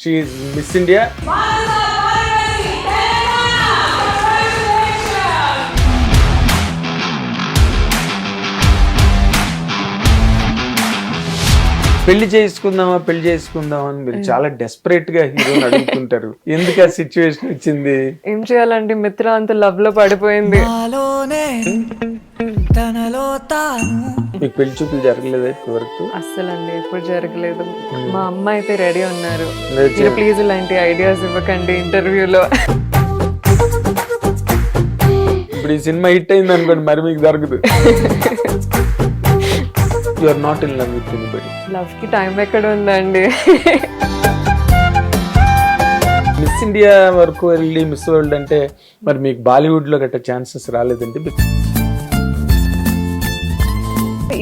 She is miss India. పెళ్లి చేసుకుందామా అని మీరు చాలా డెస్పరేట్ గా హీరోని అడుగుతుంటారు. ఎందుకు ఆ సిచ్యువేషన్ వచ్చింది? ఏం చేయాలండి, మిత్ర అంత లవ్ లో పడిపోయింది. మీకు పెళ్లి చూపులు జరగలేదు ఇప్పటివరకు? అస్సలండి ఎప్పుడు జరగలేదు. మా అమ్మ అయితే రెడీ ఉన్నారు. మీరు ప్లీజ్ ఇలాంటి ఐడియాస్ ఇవ్వకండి ఇంటర్వ్యూలో. ఇప్పుడు ఈ సినిమా హిట్ అయింది అనుకోండి, మరి మీకు దొరకదు. You are not in love with anybody. Love కి టైం ఎక్కడ ఉందండి? మిస్ ఇండియా వరకు వెళ్ళి మిస్ వరల్డ్ అంటే మరి మీకు బాలీవుడ్ లో గట్ట ఛాన్సెస్ రాలేదండి?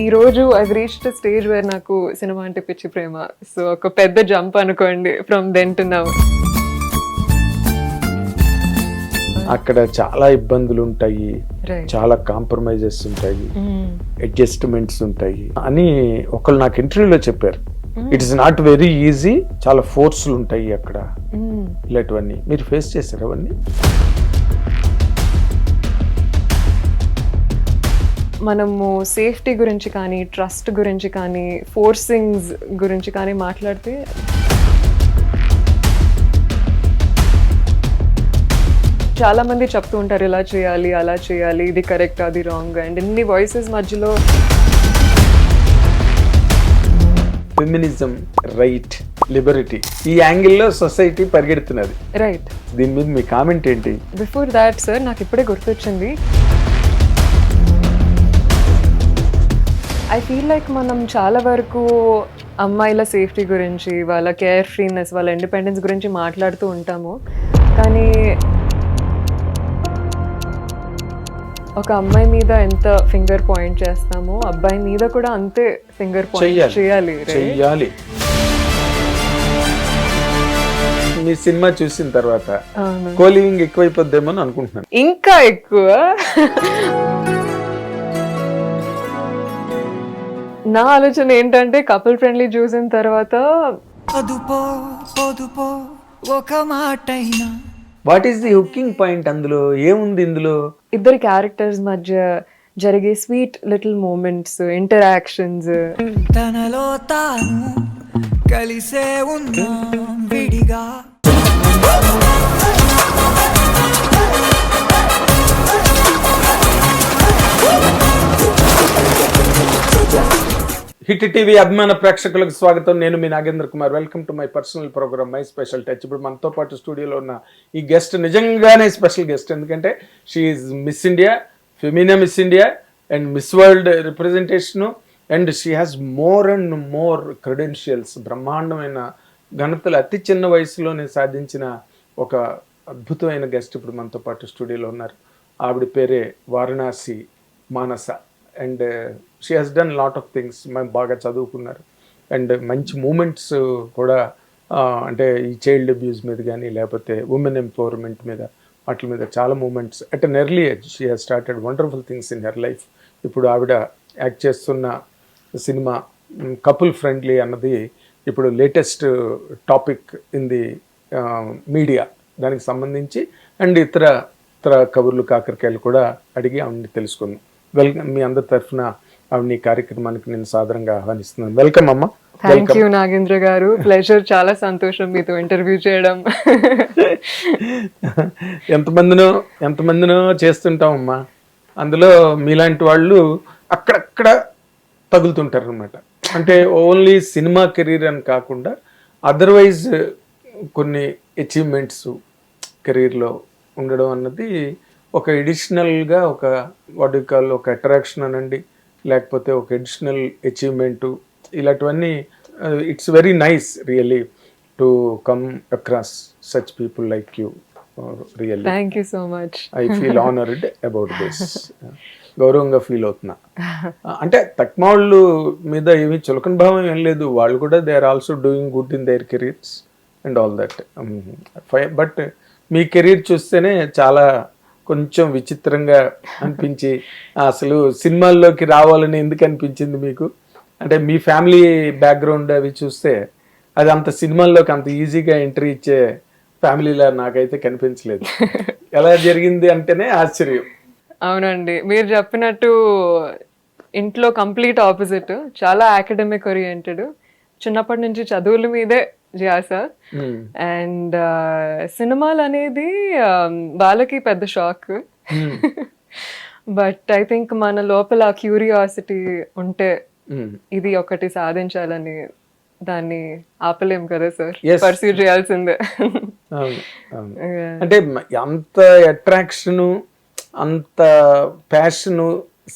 ఈ రోజు ఐ రీచ్డ్ స్టేజ్ వేర్ నాకు సినిమా అంటే పిచ్చి ప్రేమ. సో ఒక పెద్ద జంప్ అనుకోండి ఫ్రమ్ దెన్ టు నౌ. అక్కడ చాలా ఇబ్బందులు ఉంటాయి, చాలా కాంప్రమైజెస్ ఉంటాయి, అడ్జస్ట్మెంట్స్ ఉంటాయి అని ఒకళ్ళు నాకు ఇంటర్వ్యూలో చెప్పారు. It is not very easy, చాలా ఫోర్స్లు ఉంటాయి అక్కడ. ఇలాంటివన్నీ మీరు ఫేస్ చేశారు అవన్నీ? మనము సేఫ్టీ గురించి కానీ, ట్రస్ట్ గురించి కానీ, ఫోర్సింగ్స్ గురించి కానీ మాట్లాడితే చాలా మంది చెప్తూ ఉంటారు, ఇలా చేయాలి, అలా చేయాలి, ఇది కరెక్ట్, అది రాంగ్. అండ్ ఇన్ని వాయిసెస్ మధ్యలో ఫెమినిజం, రైట్, లిబరిటీ, ఈ యాంగిల్లో సొసైటీ పరిగెడుతున్నది. రైట్. దీని మీద మీ కామెంట్ ఏంటి? బిఫోర్ దాట్ సార్, నాకు ఇప్పుడే గుర్తొచ్చింది. ఐ ఫీల్ లైక్ మనం చాలా వరకు అమ్మాయిల సేఫ్టీ గురించి, వాళ్ళ కేర్ ఫ్రీనెస్, వాళ్ళ ఇండిపెండెన్స్ గురించి మాట్లాడుతూ ఉంటాము. కానీ ఒక అమ్మాయి మీద ఎంత ఫింగర్ పాయింట్ చేస్తామో అబ్బాయి మీద కూడా అంతే ఫింగర్ పాయింట్ చేయాలి. మీ సినిమా చూసిన తర్వాత కోలివింగ్ ఎక్కువైపోద్దేమో అని అనుకుంటున్నాను. ఇంకా ఎక్కువ. నా ఆలోచన ఏంటంటే కపుల్ ఫ్రెండ్లీ చూసిన తర్వాత ఒక మాటైనా what is the hooking point? అందులో ఏముంది? ఇందులో ఇద్దరు క్యారెక్టర్స్ మధ్య జరిగే స్వీట్ లిటిల్ మూమెంట్స్, ఇంటరాక్షన్స్. తనలో తాను కలిసే ఉన్నా విడిగా. హిట్ టీవీ అభిమాన ప్రేక్షకులకు స్వాగతం. నేను మీ Nagendra Kumar. Welcome to my personal program my special touch. ఇప్పుడు మనతో పాటు స్టూడియోలో ఉన్న ఈ గెస్ట్ నిజంగానే స్పెషల్ గెస్ట్. ఎందుకంటే she is miss India, Femina miss India and miss world representation. And she has more and more credentials. బ్రహ్మాండమైన ఘనతలు అతి చిన్న వయసులోనే సాధించిన ఒక అద్భుతమైన గెస్ట్ ఇప్పుడు మనతో పాటు స్టూడియోలో ఉన్నారు. ఆవిడ పేరే Varanasi Manasa. And she has done lot of things. మేము బాగా చదువుకున్నారు అండ్ మంచి మూమెంట్స్ కూడా, అంటే ఈ చైల్డ్ అబ్యూస్ మీద కానీ లేకపోతే ఉమెన్ ఎంపవర్మెంట్ మీద, వాటి మీద చాలా moments at an early age she has started wonderful things in her life. ఇప్పుడు ఆవిడ యాక్ట్ చేస్తున్న సినిమా కపుల్ ఫ్రెండ్లీ అన్నది ఇప్పుడు latest topic in the media. దానికి సంబంధించి అండ్ ఇతర కబుర్లు కాకరకాయలు కూడా అడిగి ఆవిడని తెలుసుకుందాం. వెల్కమ్. మీ అందరి తరఫున ఆవిడ కార్యక్రమానికి నేను సాదరంగా ఆహ్వానిస్తున్నాను. వెల్కమ్ అమ్మా. థ్యాంక్ యూ నాగేంద్ర గారు. ప్లెజర్. చాలా సంతోషం మీతో ఇంటర్వ్యూ చేయడం. ఎంతమందినో చేస్తుంటాం అమ్మా. అందులో మీలాంటి వాళ్ళు అక్కడక్కడ తగులుతుంటారు అనమాట. అంటే ఓన్లీ సినిమా కెరీర్ అని కాకుండా అదర్వైజ్ కొన్ని అచీవ్మెంట్స్ కెరీర్లో ఉండడం అన్నది ఒక ఎడిషనల్గా ఒక వాట్ యు కాల్ ఒక అట్రాక్షన్ అనండి, లేకపోతే ఒక ఎడిషనల్ అచీవ్మెంటు, ఇలాంటివన్నీ. It's very nice really to come across such people like you. Really thank you so much. I feel honoured about this. గౌరవంగా ఫీల్ అవుతున్నా. అంటే తక్మాళ్ళు మీద ఏమీ చులకన భావం ఏం లేదు. వాళ్ళు కూడా they are also doing good in their careers and all that. But మీ కెరీర్ చూస్తేనే చాలా కొంచెం విచిత్రంగా అనిపించి, అసలు సినిమాల్లోకి రావాలని ఎందుకు అనిపించింది మీకు? అంటే మీ ఫ్యామిలీ బ్యాక్గ్రౌండ్ అవి చూస్తే అది అంత సినిమాల్లోకి అంత ఈజీగా ఎంట్రీ ఇచ్చే ఫ్యామిలీలా నాకైతే కనిపించలేదు. ఎలా జరిగింది అంటేనే ఆశ్చర్యం. అవునండి, మీరు చెప్పినట్టు ఇంట్లో కంప్లీట్ ఆపోజిట్, చాలా అకాడమిక్ ఓరియంటెడ్, చిన్నప్పటి నుంచి చదువుల మీదే ధ్యాస. అండ్ సినిమాలు అనేది వాళ్ళకి పెద్ద షాక్. బట్ ఐ థింక్ మన లోపల క్యూరియాసిటీ ఉంటే ఇది ఒకటి సాధించాలని దాన్ని ఆపలేం కదా సార్, పర్సూ చేయాల్సిందే. అంటే అంత అట్రాక్షన్, అంత ప్యాషన్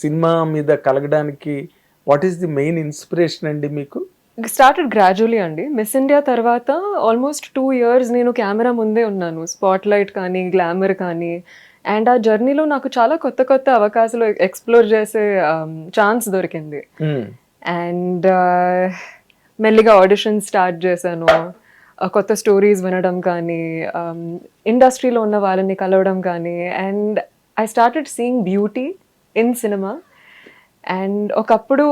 సినిమా మీద కలగడానికి what is the main inspiration అండి మీకు? స్టార్టెడ్ గ్రాడ్యువలీ అండి. మిస్ ఇండియా తర్వాత ఆల్మోస్ట్ 2 years నేను కెమెరా ముందే ఉన్నాను, స్పాట్ లైట్ కానీ గ్లామర్ కానీ. అండ్ ఆ జర్నీలో నాకు చాలా కొత్త కొత్త అవకాశాలు ఎక్స్ప్లోర్ చేసే ఛాన్స్ దొరికింది. అండ్ మెల్లిగా ఆడిషన్ స్టార్ట్ చేశాను, కొత్త స్టోరీస్ వినడం కానీ, ఇండస్ట్రీలో ఉన్న వాళ్ళని కలవడం కానీ. And I started seeing beauty in cinema. And ఒకప్పుడు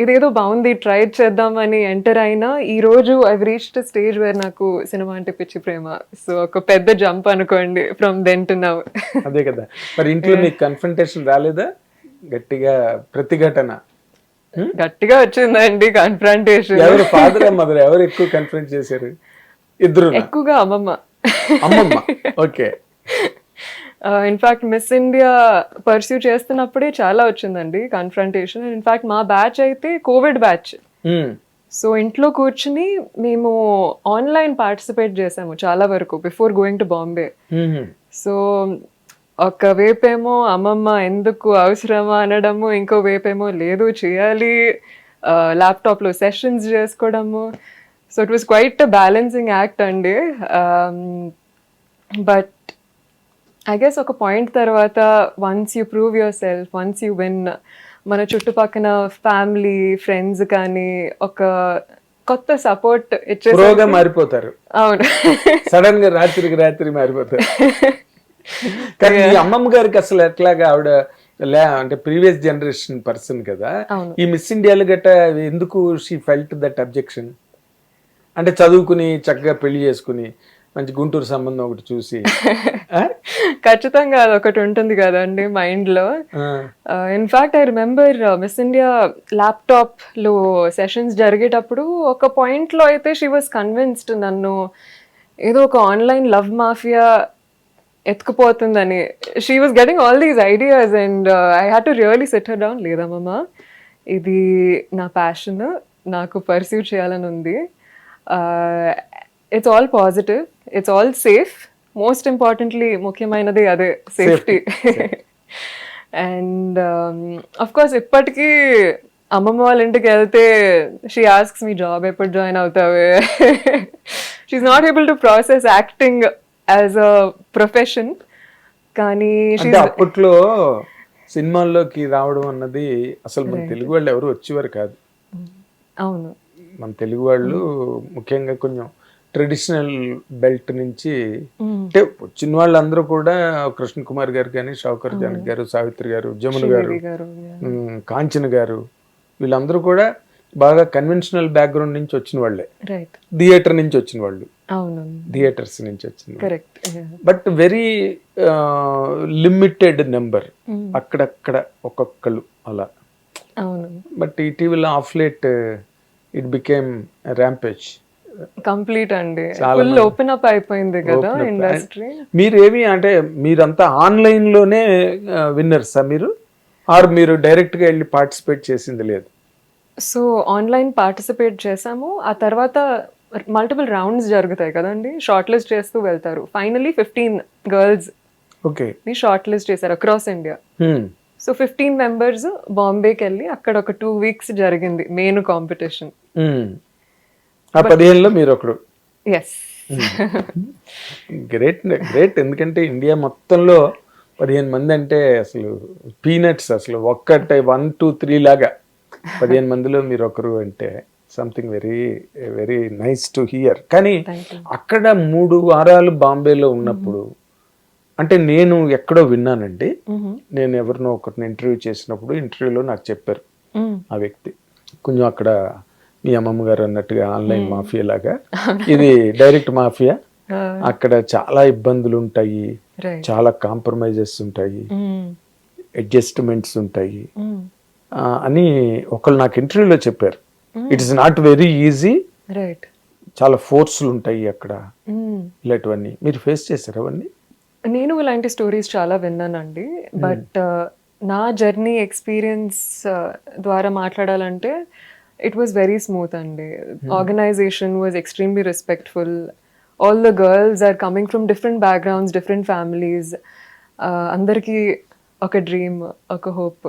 ఇదేదో బాగుంది ట్రై చేద్దామని ఎంటర్ అయినా ఈరోజు ఐ రీచ్డ్ స్టేజ్ వేర్ నాకు సినిమా అంటే పిచ్చి ప్రేమ. సో ఒక పెద్ద జంప్ అనుకోండి ఫ్రమ్ దెన్ టు నౌ. అదే కదా, మరి ఇంట్లో మీకు కన్ఫ్రంటేషన్ రాలేదా? గట్టిగా ప్రతిఘటన గట్టిగా వచ్చిందండి కన్ఫ్రంటేషన్. ఎవరు ఫాదర్ మదర్ ఎవరు ఎక్కువ కన్ఫ్రంట్ చేశారు? ఇద్దరు? ఎక్కువగా అమ్మమ్మ. అమ్మమ్మ, okay. In fact miss India pursue చేస్తున్నప్పుడే చాలా వచ్చిందండి కన్ఫ్రంటేషన్. ఇన్ఫాక్ట్ మా బ్యాచ్ అయితే కోవిడ్ బ్యాచ్. సో ఇంట్లో కూర్చుని మేము ఆన్లైన్ పార్టిసిపేట్ చేసాము చాలా వరకు before going to Bombay. So ఒక వేపేమో అమ్మమ్మ ఎందుకు అవసరమా అనడము, ఇంకో వేపేమో లేదు చేయాలి, ల్యాప్టాప్లో సెషన్స్ చేసుకోవడము. So it was quite balancing act అండి. బట్ ఐ గెస్ ఒక పాయింట్ తర్వాత once you prove your self, once you win, మన చుట్టుపక్కల ఫ్యామిలీ ఫ్రెండ్స్ కానీ ఒక కొత్త సపోర్ట్ ఇచ్చేసి మారిపోతారు. అవును, సడన్ గా రాత్రికి రాత్రి మారిపోతారు. కానీ మీ అమ్మమ్మ గారికి అసలు ఎట్లాగా ఆవిడ అంటే ప్రీవియస్ జనరేషన్ పర్సన్ కదా, ఈ మిస్ ఇండియాలు గట్ట ఎందుకు షీ ఫెల్ట్ దట్ అబ్జెక్షన్? అంటే చదువుకుని చక్కగా పెళ్లి చేసుకుని మంచి గుంటూరు సంబంధం ఒకటి చూసి ఖచ్చితంగా అది ఒకటి ఉంటుంది కదండి మైండ్ లో. In fact I remember miss India laptop లో సెషన్స్ జరిగేటప్పుడు ఒక పాయింట్ లో అయితే షీ వాస్ కన్విన్స్డ్ నన్ను ఏదో ఒక ఆన్లైన్ లవ్ మాఫియా ఎత్తుకుపోతుందని. She was getting all these ideas and I had to really set her down. లేదమ్మా, ఇది నా ప్యాషన్, నాకు పర్సూ చేయాలని ఉంది. It's all positive, it's all safe, most importantly ముఖ్యమైనది అదే సేఫ్టీ. అండ్ అఫ్ కోర్స్ ఇప్పటికీ అమ్మమ్మ వాళ్ళ ఇంటికి వెళ్తే షీ ఆస్క్స్ మీ జాబ్ ఎప్పుడు జాయిన్ అవుతావే. She's not able to process acting as a profession. కానీ అప్పట్లో సినిమాల్లోకి రావడం అన్నది అసలు మన తెలుగు వాళ్ళు ఎవరు వచ్చేవారు కాదు. అవును, మన తెలుగు వాళ్ళు ముఖ్యంగా కొంచెం ట్రెడిషనల్ బెల్ట్ నుంచి అంటే వచ్చిన వాళ్ళందరూ కూడా కృష్ణ కుమార్ గారు కానీ, షౌకర్ జానకి గారు, సావిత్రి గారు, జమున గారు, కాంచన గారు, వీళ్ళందరూ కూడా బాగా కన్వెన్షనల్ బ్యాక్గ్రౌండ్ నుంచి వచ్చిన వాళ్ళే, థియేటర్ నుంచి వచ్చిన వాళ్ళు, థియేటర్స్ నుంచి వచ్చిన. బట్ వెరీ లిమిటెడ్ నెంబర్ అక్కడక్కడ ఒక్కొక్కళ్ళు అలా. బట్ ఇటీవల of late it became rampage. Complete అండి, ఫుల్ ఓపెన్ అప్ అయిపోయింది కదా ఇండస్ట్రీ. మీరేమి అంటే మీరంతా ఆన్లైన్ లోనే విన్నర్సా మీరు, ఆర్ మీరు డైరెక్ట్ గా వెళ్ళి పార్టిసిపేట్ చేసింది లేదు? సో ఆన్లైన్ పార్టిసిపేట్ చేసాము, ఆ తర్వాత మల్టిపుల్ రౌండ్స్ జరుగుతాయి కదండి, షార్ట్ లిస్ట్ చేస్తూ వెళ్తారు. ఫైనలీ 15 girls ని షార్ట్ లిస్ట్ చేశారు అక్రాస్ ఇండియా. సో 15 members బాంబేకి వెళ్ళి అక్కడ ఒక 2 weeks జరిగింది మెయిన్ కాంపిటీషన్. ఆ 15లో మీరు ఒకడు. Yes, great great. ఎందుకంటే ఇండియా మొత్తంలో 15 మంది అంటే అసలు పీనట్స్, అసలు ఒక్కటే 1, 2, 3 లాగా 15 మందిలో మీరు ఒకరు అంటే something very very nice to hear. కానీ అక్కడ 3 వారాలు బాంబేలో ఉన్నప్పుడు అంటే నేను ఎక్కడో విన్నానండి, నేను ఎవరినో ఒకరిని ఇంటర్వ్యూ చేసినప్పుడు ఇంటర్వ్యూలో నాకు చెప్పారు ఆ వ్యక్తి కొంచెం అక్కడ మీ అమ్మమ్మ గారు అన్నట్టుగా ఆన్లైన్ మాఫియా లాగా ఇది డైరెక్ట్ మాఫియా. అక్కడ చాలా ఇబ్బందులు ఉంటాయి, రైట్. చాలా కాంప్రమైజెస్ ఉంటాయి, అడ్జస్ట్మెంట్స్ ఉంటాయి అని ఒకళ్ళు నాకు ఇంటర్వ్యూలో చెప్పారు. It is not very easy, right. చాలా ఫోర్స్లు ఉంటాయి అక్కడ, ఇలాంటివన్నీ మీరు ఫేస్ చేశారు అవన్నీ? నేను ఇలాంటి స్టోరీస్ చాలా విన్నానండి, బట్ నా జర్నీ ఎక్స్పీరియన్స్ ద్వారా మాట్లాడాలంటే ఇట్ వాజ్ వెరీ స్మూత్ అండి. Organisation was extremely respectful. All the girls are coming from different backgrounds, different families. అందరికీ ఒక డ్రీమ్, ఒక హోప్,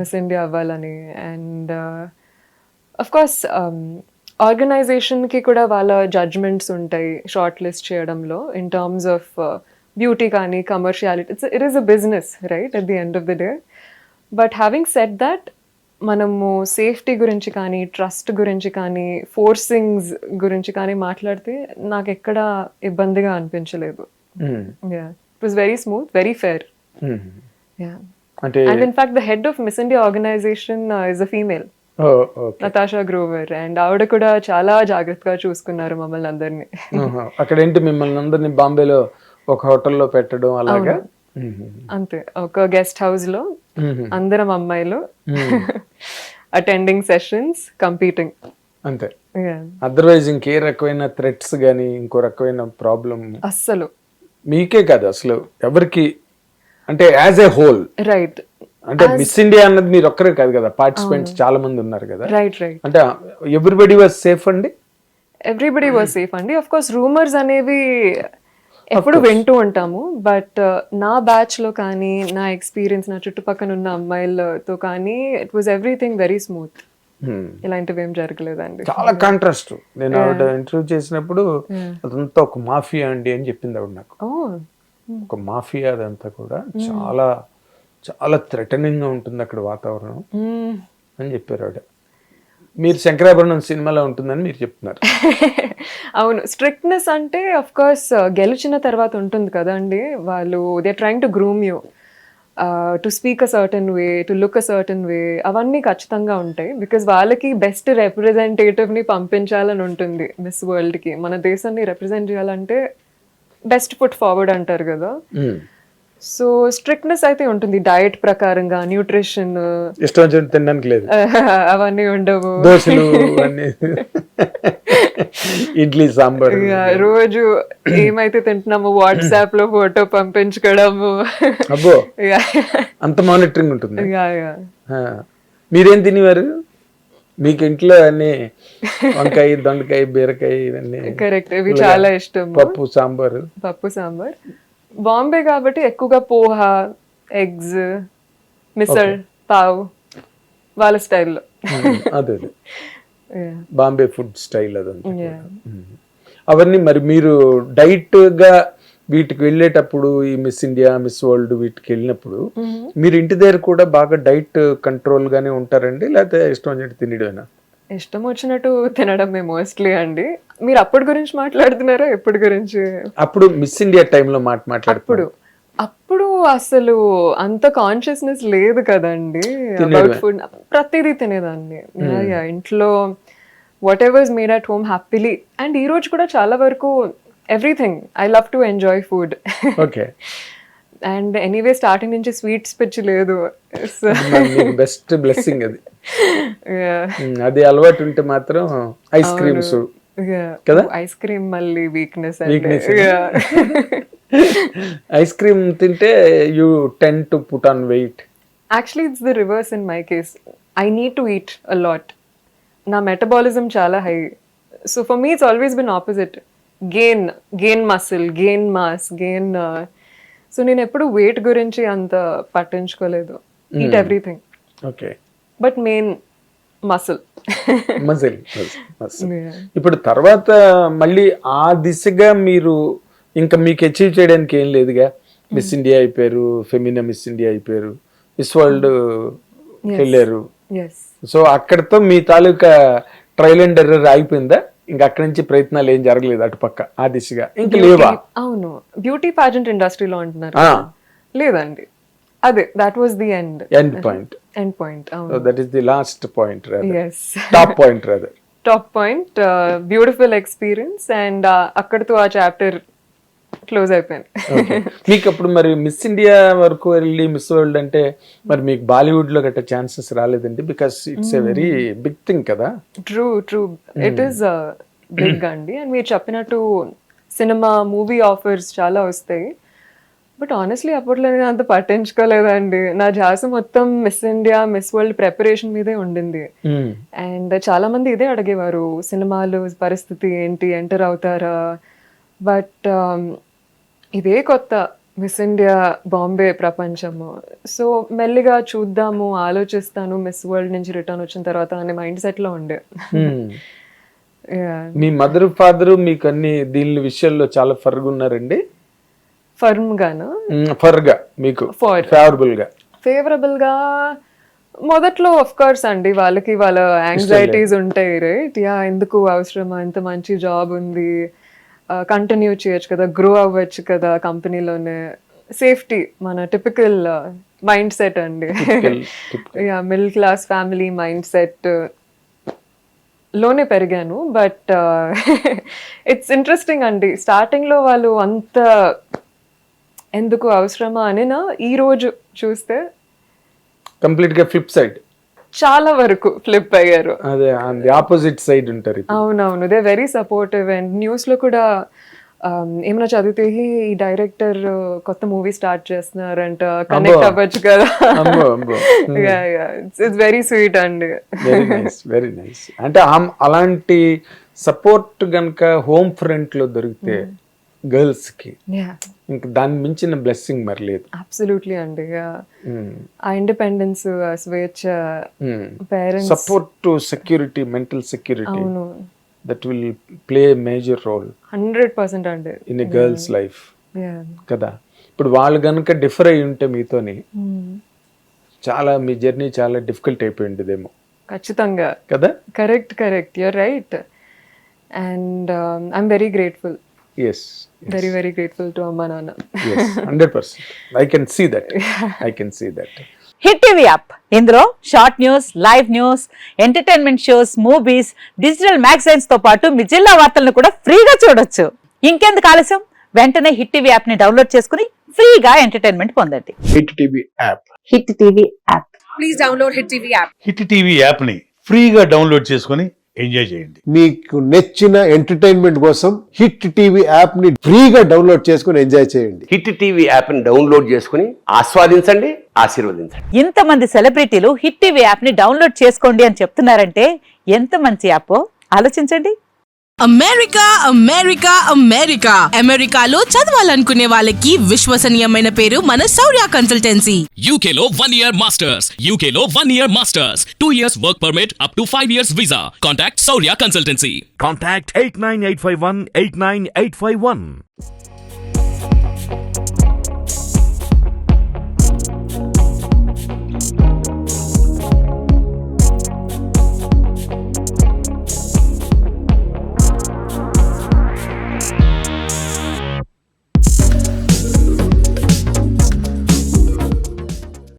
మిస్ ఇండియా అవ్వాలని. అండ్ అఫ్ కోర్స్ ఆర్గనైజేషన్కి కూడా వాళ్ళ జడ్జ్మెంట్స్ ఉంటాయి షార్ట్ లిస్ట్ చేయడంలో ఇన్ టర్మ్స్ ఆఫ్ బ్యూటీ కానీ commerciality. It is a business, right, at the end of the day. But having said that, మనము సేఫ్టీ గురించి కానీ, ట్రస్ట్ గురించి కానీ, ఫోర్సింగ్స్ గురించి కానీ మాట్లాడితే నాకు ఎక్కడ ఇబ్బందిగా అనిపించలేదు. It was very smooth, very fair. అంటే and in fact the head of miss India organization is a female, Natasha Grover. And ఆవిడ కూడా చాలా జాగ్రత్తగా చూసుకున్నారు మమ్మల్ని అందరినీ. అక్కడ ఏంటి మిమ్మల్ని అందరినీ బాంబేలో ఒక హోటల్లో పెట్టడం అలాగా? అంతే, ఒక గెస్ట్ హౌస్ లో అందరం అమ్మాయిలు అటెండింగ్ సెషన్స్, కంపీటింగ్, అంతే. అదర్వైజ్ ఇంకే రకమైన థ్రెట్స్ గానీ ఇంకో రకమైన ప్రాబ్లం అస్సలు మీకే కాదు అసలు ఎవరికి, అంటే యాజ్ ఏ హోల్, రైట్. అంటే మిస్ ఇండియా అన్నది మీరు ఒక్కరే కాదు కదా, పార్టిసిపెంట్స్ చాలా మంది ఉన్నారు కదా, రైట్, రైట్. అంటే ఎవ్రీబడి వాజ్ సేఫ్ అండి? ఎవ్రీబడి వాజ్ సేఫ్ అండి. అఫ్ కోర్స్ రూమర్స్ అనేవి ఎప్పుడు వింటూ ఉంటాము, బట్ నా బ్యాచ్ లో కానీ, నా ఎక్స్పీరియన్స్, నా చుట్టుపక్కల ఉన్న అమ్మాయిలతో కానీ, it was everything very smooth. ఇలాంటివి ఏం జరగలేదండి. చాలా కాంట్రాస్ట్. నేను ఆవిడ ఇంటర్వ్యూ చేసినప్పుడు అదంతా ఒక మాఫియా అండి అని చెప్పింది ఆవిడ నాకు. ఒక మాఫియా, అదంతా కూడా చాలా చాలా థ్రెటనింగ్ గా ఉంటుంది అక్కడ వాతావరణం అని చెప్పారు ఆవిడ. మీరు శంకరాభరణం సినిమాలో ఉంటుందని మీరు చెప్తున్నారు. అవును, స్ట్రిక్ట్నెస్ అంటే అఫ్ కోర్స్ గెలిచిన తర్వాత ఉంటుంది కదండి. వాళ్ళు they are trying to groom you to speak a certain way, to look a certain way. అవన్నీ ఖచ్చితంగా ఉంటాయి, బికాజ్ వాళ్ళకి బెస్ట్ రిప్రజెంటేటివ్ ని పంపించాలని ఉంటుంది మిస్ వరల్డ్ కి. మన దేశాన్ని రిప్రజెంట్ చేయాలంటే బెస్ట్ ఫుట్ ఫార్వర్డ్ అంటారు కదా. సో స్ట్రిక్ట్నెస్ అయితే ఉంటుంది, డయట్ ప్రకారంగా, న్యూట్రిషన్, ఇష్టం వచ్చినట్టు తినడానికి లేదు, అవన్నీ ఉండవు. దోశలు ఇడ్లీ సాంబార్, రోజు ఏమైతే తింటున్నామో వాట్సాప్ లో ఫోటో పంపించుకోవడము. అబ్బో, అంత మానిటరింగ్ ఉంటుంది. మీరేం తినేవారు? మీకు ఇంట్లో అన్ని వంకాయ, దొండకాయ, బీరకాయ ఇవన్నీ కరెక్ట్, ఇవి చాలా ఇష్టం. పప్పు సాంబార్. బాంబే కాబట్టి ఎక్కువగా పోహా, ఎగ్స్, మిసల్ పావ్, వాళ్ళ స్టైల్లో. అదే బాంబే ఫుడ్ స్టైల్ అదంతా. అవన్నీ మరి మీరు డైట్ గా వీటికి వెళ్ళేటప్పుడు, ఈ మిస్ ఇండియా, మిస్ వరల్డ్ వీటికి వెళ్ళినప్పుడు మీరు ఇంటి దగ్గర కూడా బాగా డైట్ కంట్రోల్ గానే ఉంటారండి, లేకపోతే ఇష్టం వచ్చినట్టు తినడమేనా? ఇష్టం వచ్చినట్టు తినడమే మోస్ట్లీ అండి. మీరు అప్పటి గురించి మాట్లాడుతున్నారా, ఎప్పటి గురించి? అప్పుడు మిస్ ఇండియా టైంలో మాట్లాడుతుప్పుడు. అప్పుడు అసలు అంత కాన్షియస్నెస్ లేదు కదండి అబౌట్ ఫుడ్. ప్రతిదీ తినేదాన్ని ఇంట్లో, what ever made at home happily. And ఈ రోజు కూడా చాలా వరకు everything I love to enjoy food. Okay. And anyway starting నుంచి స్వీట్స్ పిచ్చి లేదు. బెస్ట్ బ్లెస్సింగ్ అది. అది అలవాటు ఉంటే మాత్రం ఐస్ క్రీమ్స్ కదా. ఐస్ క్రీమ్ మళ్ళీ వీక్నెస్. ఐస్ క్రీమ్ తింటే you tend to put on weight. Actually it's the rivers in my case. I need to eat a lot. నా మెటబాలిజం చాలా high. So for me it's always been opposite. Gain muscle, gain mass, gain. So నేను ఎప్పుడు wait గురించి అంత పట్టించుకోలేదు. Eat everything. Okay. But main muscle. ఇప్పుడు తర్వాత మళ్ళీ ఆ దిశగా మీరు ఇంకా మీకు అచీవ్ చేయడానికి ఏం లేదుగా. మిస్ ఇండియా అయిపోయారు, ఫెమినా మిస్ ఇండియా అయిపోయారు, మిస్ వరల్డ్ వెళ్ళారు. సో అక్కడతో మీ తాలూకా ట్రయల్ అండ్ ఎర్రర్ ఆగిపోయిందా? ఇంకా అక్కడి నుంచి ప్రయత్నాలు ఏం జరగలేదు అటుపక్క ఆ దిశగా? ఇంకా లేవా? అవును, బ్యూటీ పాజెంట్ ఇండస్ట్రీలో అంటున్నారు. లేదండి, అదే that was the end point. End point. So that is the last point rather. Yes. Top point rather. Top point. Beautiful experience and అక్కడితో ఆ చాప్టర్ క్లోజ్ అయిపోయింది. మీకు అప్పుడు మరి మిస్ ఇండియా వరకు వెళ్ళి మిస్ వరల్డ్ అంటే మరి మీకు బాలీవుడ్ లో గట్ట ఛాన్సెస్ రాలేదండి? Because it's a very big thing కదా. ట్రూ ఇట్ ఈస్ బిగ్ అండి. అండ్ మీరు చెప్పినట్టు సినిమా మూవీ ఆఫర్స్ చాలా వస్తాయి. బట్ ఆనెస్ట్లీ అప్పట్లో నేను అంత పట్టించుకోలేదండి. నా ధ్యాస మొత్తం miss India miss world preparation మీదే ఉండింది. అండ్ చాలా మంది ఇదే అడిగేవారు, సినిమాలు పరిస్థితి ఏంటి, ఎంటర్ అవుతారా? బట్ ఇదే కొత్త మిస్ ఇండియా బాంబే ప్రపంచము. సో మెల్లిగా చూద్దాము, ఆలోచిస్తాను మిస్ వరల్డ్ నుంచి రిటర్న్ వచ్చిన తర్వాత అనే మైండ్ సెట్ లో ఉండే. మీ మదర్ ఫాదర్ మీకు అన్ని దీని విషయాల్లో చాలా ఫర్గా ఉన్నారండి? ఫర్మ్ గాను ఫర్గా మీకు ఫేవరబుల్ గా మొదట్లో ఆఫ్ కోర్స్ అండి, వాళ్ళకి వాళ్ళ యాంగ్జైటీస్ ఉంటాయి, రైట్? ఎందుకు అవసరమా, ఇంత మంచి జాబ్ ఉంది, కంటిన్యూ చేయొచ్చు కదా, గ్రో అవ్వచ్చు కదా కంపెనీలోనే, సేఫ్టీ, మన టిపికల్ మైండ్ సెట్ అండి. Middle class family mind set లోనే పెరిగాను. బట్ ఇట్స్ ఇంట్రెస్టింగ్ అండి, స్టార్టింగ్ లో వాళ్ళు అంత ఎందుకు అవసరమా అనినా ఈ రోజు చూస్తే కంప్లీట్ గా ఫ్లిప్ సైడ్, చాలా వరకు ఫ్లిప్ అయ్యారు. అదే ఆపోజిట్ సైడ్ ఉంటారు. అవునవును, they very supportive. And news లో కూడా ఏమైనా చదివితే ఈ డైరెక్టర్ కొత్త మూవీ స్టార్ట్ చేస్తున్నారంట, కనెక్ట్ అవ్వచ్చు కదా. ఇట్స్ వెరీ స్వీట్ అండి. Very nice. అంటే అలాంటి సపోర్ట్ గనక హోమ్ ఫ్రంట్ లో దొరికితే గర్ల్స్ కి ఇంకా దాని మించిన బ్లెస్సింగ్ మరి లేదు. అబ్సల్యూట్లీ అండి. ఆ ఇండిపెండెన్స్, ఆ స్వేచ్ఛ, parents support to security, mental security, అవును, that will play major role 100% అండి ఇన్ ఎ గర్ల్స్ లైఫ్ కదా. ఇప్పుడు వాళ్ళు గనుక డిఫర్ అయి ఉంటే మీతోని చాలా మీ జర్నీ చాలా డిఫికల్ట్ అయిపోయిందేమో. ఖచ్చితంగా కదా. Correct, you're right. And I'm very grateful. Yes. Very grateful to Amma Nana. Yes, 100%. I can see that. Hit TV app, ఇందులో short news, live news, entertainment shows, movies, digital magazines తో పాటు మీ జిల్లా వార్తలను కూడా ఫ్రీగా చూడొచ్చు. ఇంకెందుకు ఆలస్యం, వెంటనే హిట్ టీవీ యాప్ ని డౌన్లోడ్ చేసుకుని ఫ్రీగా ఎంటర్టైన్మెంట్ పొందండి. Hit TV app. Hit TV app. Please download hit TV app. Hit TV app ని ఫ్రీగా డౌన్లోడ్ చేసుకుని ఎంజాయ్ చేయండి. మీకు నచ్చిన ఎంటర్టైన్మెంట్ కోసం హిట్ టీవీ యాప్ ని ఫ్రీగా డౌన్లోడ్ చేసుకుని ఎంజాయ్ చేయండి. హిట్ టీవీ యాప్ ని డౌన్లోడ్ చేసుకుని ఆస్వాదించండి, ఆశీర్వదించండి. ఇంతమంది సెలబ్రిటీలు హిట్ టీవీ యాప్ ని డౌన్లోడ్ చేసుకోండి అని చెప్తున్నారంటే ఎంత మంచి యాప్ ఆలోచించండి. అమెరికాలో చదవాలనుకునే వాళ్ళకి విశ్వసనీయమైన పేరు మన శౌర్య కన్సల్టెన్సీ. UK లో 1 year masters, UK లో 1 year masters, 2 years work permit up to 5 years visa. Contact Saurya Consultancy. Contact 89851 89851.